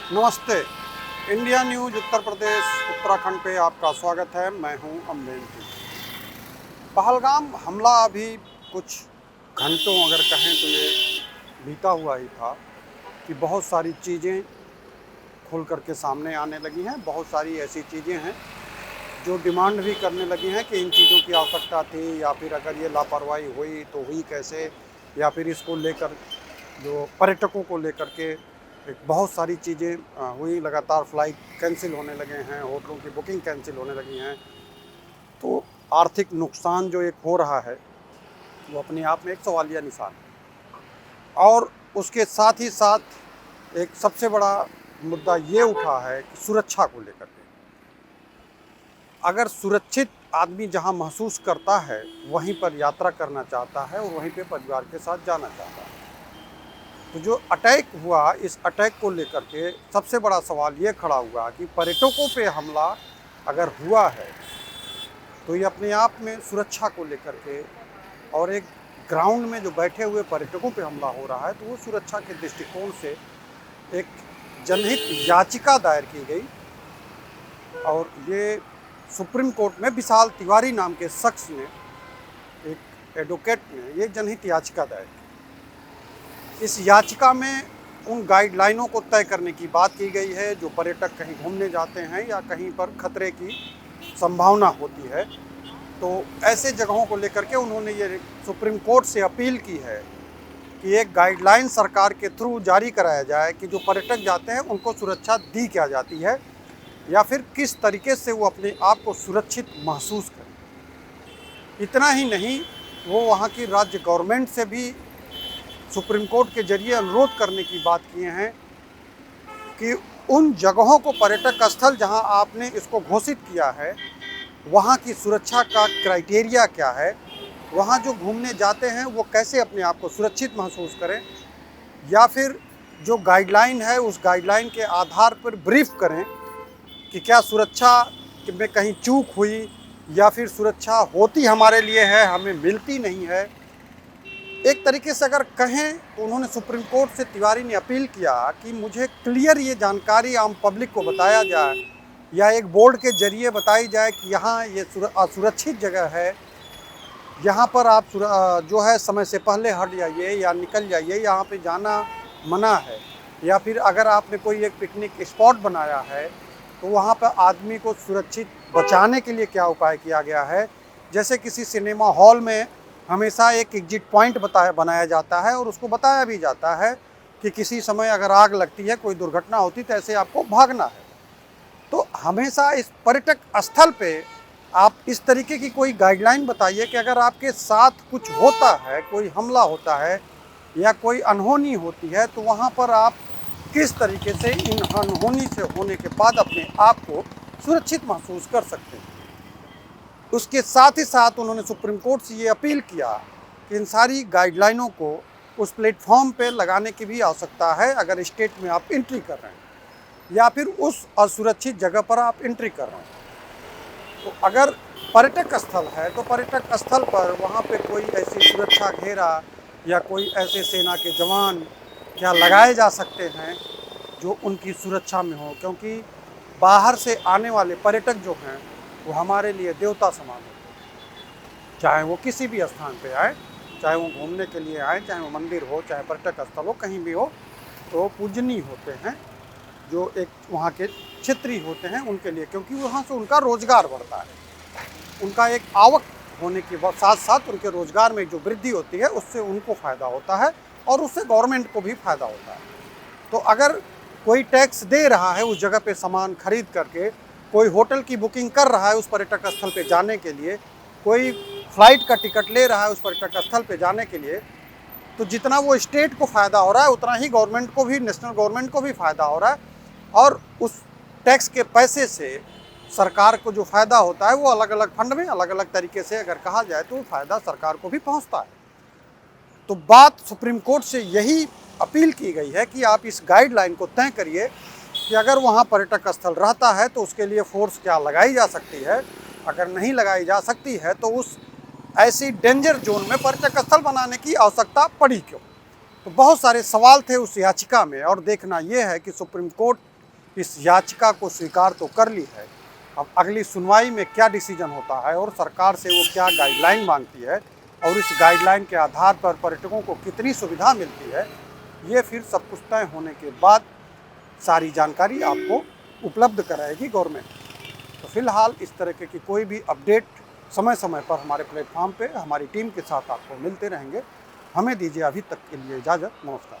नमस्ते। India news Uttar Pradesh Uttarakhand पे आपका स्वागत है। मैं हूं अमरेंद्र। पहलगाम हमला अभी कुछ घंटों अगर कहें तो ये बीता हुआ ही था कि बहुत सारी चीज़ें खुल कर के सामने आने लगी हैं। बहुत सारी ऐसी चीज़ें हैं जो डिमांड भी करने लगी हैं कि इन चीज़ों की आवश्यकता थी, या फिर अगर ये लापरवाही हुई तो हुई कैसे, या फिर इसको लेकर जो पर्यटकों को लेकर के एक बहुत सारी चीज़ें हुई। लगातार फ्लाइट कैंसिल होने लगे हैं, होटलों की बुकिंग कैंसिल होने लगी हैं। तो आर्थिक नुकसान जो एक हो रहा है वो अपने आप में एक सवालिया निशान है। और उसके साथ ही साथ एक सबसे बड़ा मुद्दा ये उठा है कि सुरक्षा को लेकर के, अगर सुरक्षित आदमी जहां महसूस करता है वहीं पर यात्रा करना चाहता है और वहीं पे परिवार के साथ जाना चाहता है। तो जो अटैक हुआ, इस अटैक को लेकर के सबसे बड़ा सवाल ये खड़ा हुआ कि पर्यटकों पे हमला अगर हुआ है तो ये अपने आप में सुरक्षा को लेकर के, और एक ग्राउंड में जो बैठे हुए पर्यटकों पे हमला हो रहा है तो वो सुरक्षा के दृष्टिकोण से एक जनहित याचिका दायर की गई। और ये सुप्रीम कोर्ट में विशाल तिवारी नाम के शख्स ने, एक एडवोकेट ने, ये जनहित याचिका दायर की। इस याचिका में उन गाइडलाइनों को तय करने की बात की गई है जो पर्यटक कहीं घूमने जाते हैं या कहीं पर खतरे की संभावना होती है, तो ऐसे जगहों को लेकर के उन्होंने ये सुप्रीम कोर्ट से अपील की है कि एक गाइडलाइन सरकार के थ्रू जारी कराया जाए कि जो पर्यटक जाते हैं उनको सुरक्षा दी क्या जाती है, या फिर किस तरीके से वो अपने आप को सुरक्षित महसूस करें। इतना ही नहीं, वो वहाँ की राज्य गवर्नमेंट से भी सुप्रीम कोर्ट के जरिए अनुरोध करने की बात किए हैं कि उन जगहों को, पर्यटक स्थल जहां आपने इसको घोषित किया है, वहां की सुरक्षा का क्राइटेरिया क्या है, वहां जो घूमने जाते हैं वो कैसे अपने आप को सुरक्षित महसूस करें, या फिर जो गाइडलाइन है उस गाइडलाइन के आधार पर ब्रीफ करें कि क्या सुरक्षा में कहीं चूक हुई, या फिर सुरक्षा होती हमारे लिए है, हमें मिलती नहीं है। एक तरीके से अगर कहें तो उन्होंने सुप्रीम कोर्ट से, तिवारी ने अपील किया कि मुझे क्लियर ये जानकारी आम पब्लिक को बताया जाए, या एक बोर्ड के जरिए बताई जाए कि यहाँ ये असुरक्षित जगह है, यहाँ पर आप जो है समय से पहले हट जाइए या निकल जाइए, यहाँ पे जाना मना है। या फिर अगर आपने कोई एक पिकनिक स्पॉट बनाया है तो वहाँ पर आदमी को सुरक्षित बचाने के लिए क्या उपाय किया गया है। जैसे किसी सिनेमा हॉल में हमेशा एक एग्जिट पॉइंट बनाया जाता है और उसको बताया भी जाता है कि किसी समय अगर आग लगती है, कोई दुर्घटना होती, तो ऐसे आपको भागना है। तो हमेशा इस पर्यटक स्थल पे आप इस तरीके की कोई गाइडलाइन बताइए कि अगर आपके साथ कुछ होता है, कोई हमला होता है या कोई अनहोनी होती है, तो वहाँ पर आप किस तरीके से इन अनहोनी से होने के बाद अपने आप को सुरक्षित महसूस कर सकते हैं। उसके साथ ही साथ उन्होंने सुप्रीम कोर्ट से ये अपील किया कि इन सारी गाइडलाइनों को उस प्लेटफॉर्म पे लगाने की भी आवश्यकता है अगर स्टेट में आप एंट्री कर रहे हैं, या फिर उस असुरक्षित जगह पर आप एंट्री कर रहे हैं। तो अगर पर्यटक स्थल है तो पर्यटक स्थल पर वहाँ पे कोई ऐसी सुरक्षा घेरा या कोई ऐसे सेना के जवान क्या लगाए जा सकते हैं जो उनकी सुरक्षा में हो, क्योंकि बाहर से आने वाले पर्यटक जो हैं वो हमारे लिए देवता समान होते हैं। चाहे वो किसी भी स्थान पे आए, चाहे वो घूमने के लिए आए, चाहे वो मंदिर हो, चाहे पर्यटक स्थल हो, कहीं भी हो, तो पूजनीय होते हैं जो एक वहाँ के क्षेत्रीय होते हैं उनके लिए, क्योंकि वहाँ से उनका रोजगार बढ़ता है। उनका एक आवक होने के साथ साथ उनके रोजगार में जो वृद्धि होती है उससे उनको फ़ायदा होता है और उससे गवर्नमेंट को भी फ़ायदा होता है। तो अगर कोई टैक्स दे रहा है उस जगह पे सामान खरीद करके, कोई होटल की बुकिंग कर रहा है उस पर्यटक स्थल पे जाने के लिए, कोई फ्लाइट का टिकट ले रहा है उस पर्यटक स्थल पे जाने के लिए, तो जितना वो स्टेट को फ़ायदा हो रहा है उतना ही गवर्नमेंट को भी, नेशनल गवर्नमेंट को भी फ़ायदा हो रहा है। और उस टैक्स के पैसे से सरकार को जो फ़ायदा होता है वो अलग अलग फंड में, अलग अलग तरीके से अगर कहा जाए तो फ़ायदा सरकार को भी पहुंचता है। तो बात सुप्रीम कोर्ट से यही अपील की गई है कि आप इस गाइडलाइन को तय करिए कि अगर वहाँ पर्यटक स्थल रहता है तो उसके लिए फोर्स क्या लगाई जा सकती है, अगर नहीं लगाई जा सकती है तो उस ऐसी डेंजर जोन में पर्यटक स्थल बनाने की आवश्यकता पड़ी क्यों। तो बहुत सारे सवाल थे उस याचिका में, और देखना यह है कि सुप्रीम कोर्ट इस याचिका को स्वीकार तो कर ली है। अब अगली सुनवाई में क्या डिसीजन होता है और सरकार से वो क्या गाइडलाइन मांगती है और इस गाइडलाइन के आधार पर पर्यटकों को कितनी सुविधा मिलती है, ये फिर सब कुछ तय होने के बाद सारी जानकारी आपको उपलब्ध कराएगी गवर्नमेंट। तो फिलहाल इस तरीके की कोई भी अपडेट समय समय पर हमारे प्लेटफॉर्म पे हमारी टीम के साथ आपको मिलते रहेंगे। हमें दीजिए अभी तक के लिए इजाज़त। नमस्कार।